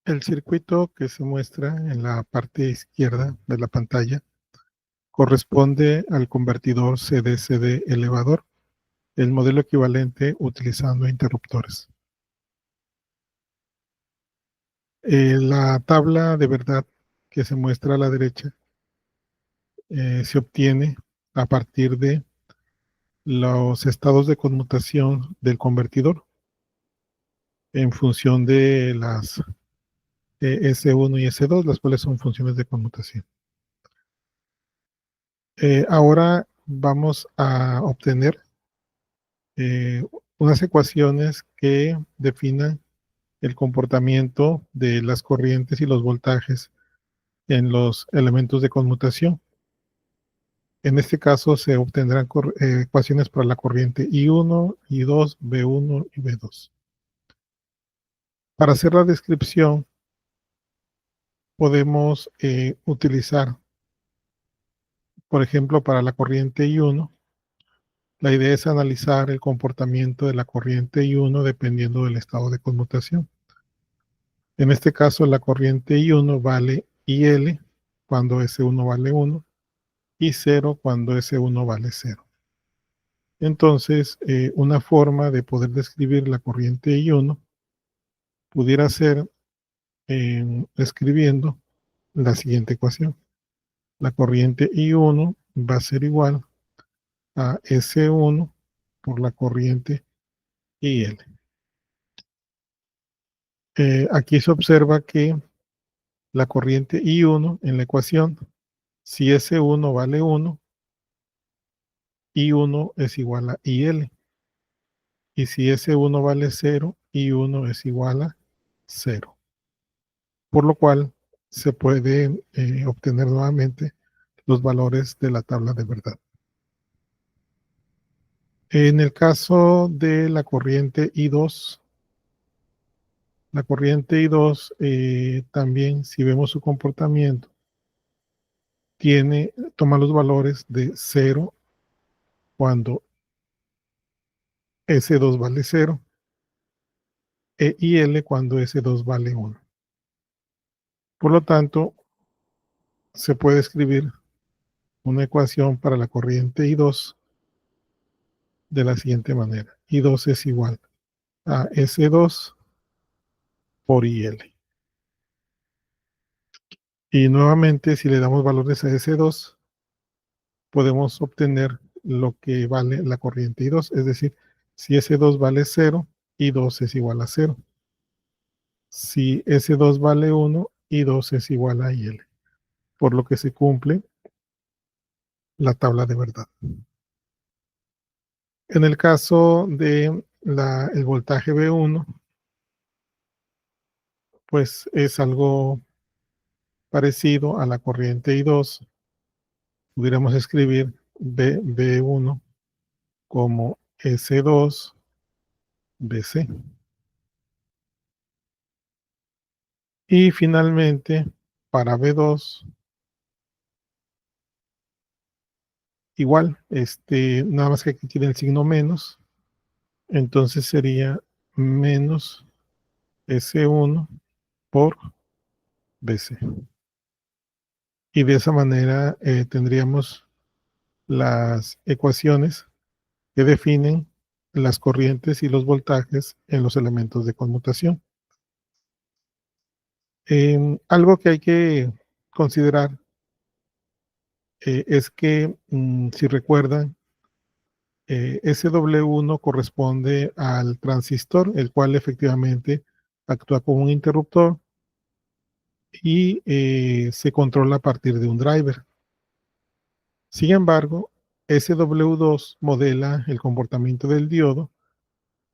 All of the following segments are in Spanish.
El circuito que se muestra en la parte izquierda de la pantalla corresponde al convertidor CD-CD elevador, el modelo equivalente utilizando interruptores. La tabla de verdad que se muestra a la derecha se obtiene a partir de los estados de conmutación del convertidor en función de las S1 y S2, las cuales son funciones de conmutación. Ahora vamos a obtener eh, unas ecuaciones que definan el comportamiento de las corrientes y los voltajes en los elementos de conmutación. En este caso se obtendrán ecuaciones para la corriente I1, I2, B1 y B2. Para hacer la descripción podemos utilizar, por ejemplo, para la corriente I1, la idea es analizar el comportamiento de la corriente I1 dependiendo del estado de conmutación. En este caso, la corriente I1 vale IL cuando S1 vale 1 y 0 cuando S1 vale 0. Entonces, una forma de poder describir la corriente I1 pudiera ser escribiendo la siguiente ecuación. La corriente I1 va a ser igual a S1 por la corriente IL. Aquí se observa que la corriente I1 en la ecuación, si S1 vale 1, I1 es igual a IL. Y si S1 vale 0, I1 es igual a 0. Por lo cual se puede obtener nuevamente los valores de la tabla de verdad. En el caso de la corriente I2, también, si vemos su comportamiento, toma los valores de 0 cuando S2 vale 0 e IL cuando S2 vale 1. Por lo tanto, se puede escribir una ecuación para la corriente I2 de la siguiente manera. I2 es igual a S2 por IL. Y nuevamente, si le damos valores a S2, podemos obtener lo que vale la corriente I2. Es decir, si S2 vale 0, I2 es igual a 0. Si S2 vale 1, I2 es igual a IL. Por lo que se cumple la tabla de verdad. En el caso de el voltaje B1, pues es algo parecido a la corriente I2. Pudiéramos escribir B1 como S2 BC. Y finalmente, para B2, igual, nada más que aquí tiene el signo menos, entonces sería menos S1 por BC. Y de esa manera tendríamos las ecuaciones que definen las corrientes y los voltajes en los elementos de conmutación. Algo que hay que considerar es que, si recuerdan, SW1 corresponde al transistor, el cual efectivamente actúa como un interruptor y se controla a partir de un driver. Sin embargo, SW2 modela el comportamiento del diodo,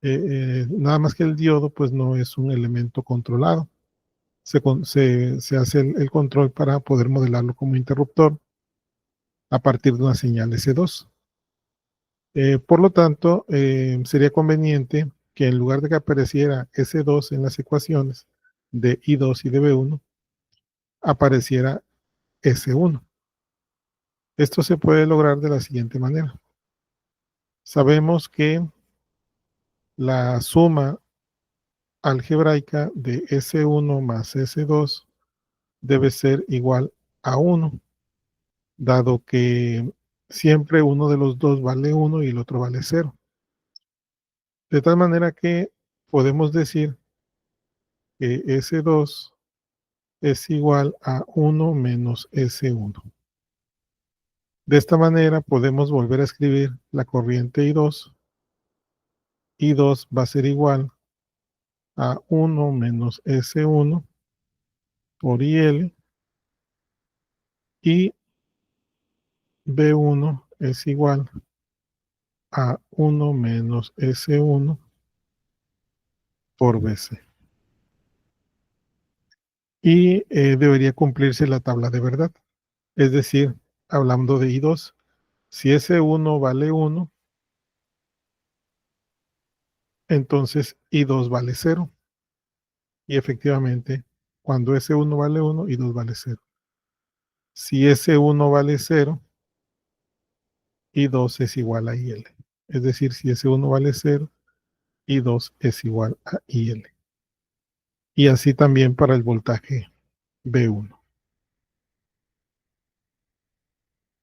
nada más que el diodo pues no es un elemento controlado. Se hace el control para poder modelarlo como interruptor a partir de una señal S2. Por lo tanto, sería conveniente que en lugar de que apareciera S2 en las ecuaciones de I2 y de B1, apareciera S1. Esto se puede lograr de la siguiente manera. Sabemos que la suma algebraica de S1 más S2 debe ser igual a 1, dado que siempre uno de los dos vale 1 y el otro vale 0. De tal manera que podemos decir que S2 es igual a 1 menos S1. De esta manera podemos volver a escribir la corriente I2. I2 va a ser igual a 1 menos S1 por IL, y B1 es igual a 1 menos S1 por BC. Y debería cumplirse la tabla de verdad. Es decir, hablando de I2, si S1 vale 1, entonces I2 vale 0. Y efectivamente, cuando S1 vale 1, I2 vale 0. Si S1 vale 0, I2 es igual a IL. Es decir, si S1 vale 0, I2 es igual a IL. Y así también para el voltaje B1.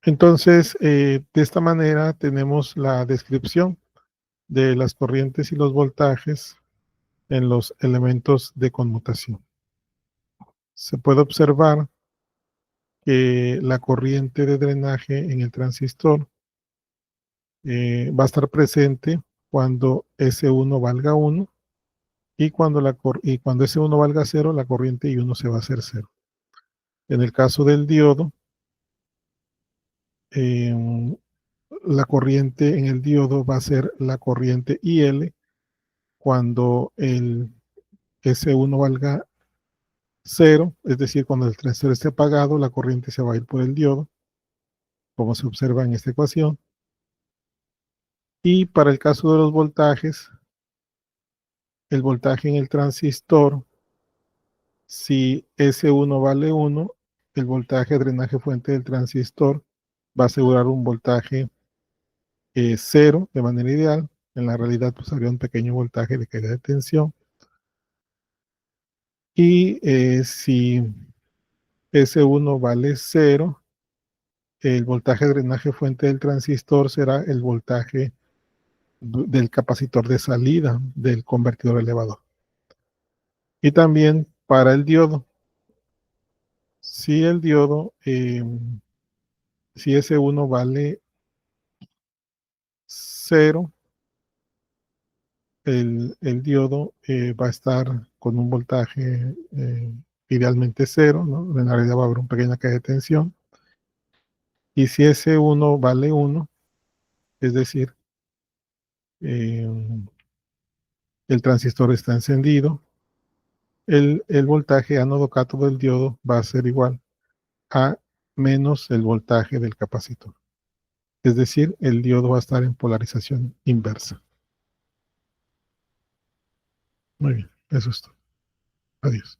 Entonces, de esta manera tenemos la descripción de las corrientes y los voltajes en los elementos de conmutación. Se puede observar que la corriente de drenaje en el transistor va a estar presente cuando S1 valga 1, y cuando S1 valga 0, la corriente I1 se va a hacer 0. En el caso del diodo, la corriente en el diodo va a ser la corriente IL cuando el S1 valga 0, es decir, cuando el transistor esté apagado, la corriente se va a ir por el diodo, como se observa en esta ecuación. Y para el caso de los voltajes, el voltaje en el transistor, si S1 vale 1, el voltaje de drenaje fuente del transistor va a asegurar un voltaje 0 de manera ideal. En la realidad, pues habría un pequeño voltaje de caída de tensión. Y si S1 vale 0, el voltaje de drenaje fuente del transistor será el voltaje del capacitor de salida del convertidor elevador. Y también para el diodo, si el diodo, si S1 vale 0, el diodo va a estar con un voltaje idealmente 0, ¿no? En la realidad va a haber una pequeña caída de tensión. Y si S1 vale 1, es decir, eh, el transistor está encendido, el voltaje ánodo-cátodo del diodo va a ser igual a menos el voltaje del capacitor. Es decir, el diodo va a estar en polarización inversa. Muy bien, eso es todo. Adiós.